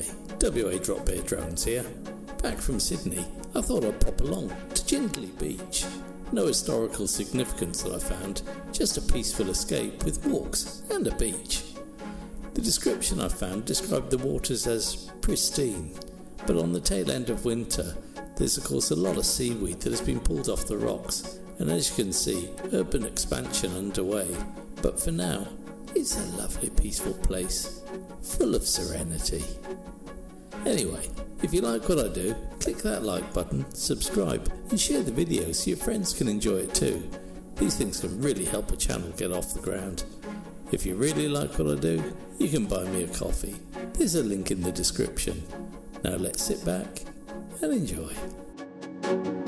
Anyway, WA Drop Bear Drones here. Back from Sydney, I thought I'd pop along to Jindalee Beach. No historical significance that I found, just a peaceful escape with walks and a beach. The description I found described the waters as pristine, but on the tail end of winter there's of course a lot of seaweed that has been pulled off the rocks, and as you can see, urban expansion underway. But for now, it's a lovely peaceful place, full of serenity. Anyway, if you like what I do, click that like button, subscribe and share the video so your friends can enjoy it too. These things can really help a channel get off the ground. If you really like what I do, you can buy me a coffee. There's a link in the description. Now let's sit back and enjoy.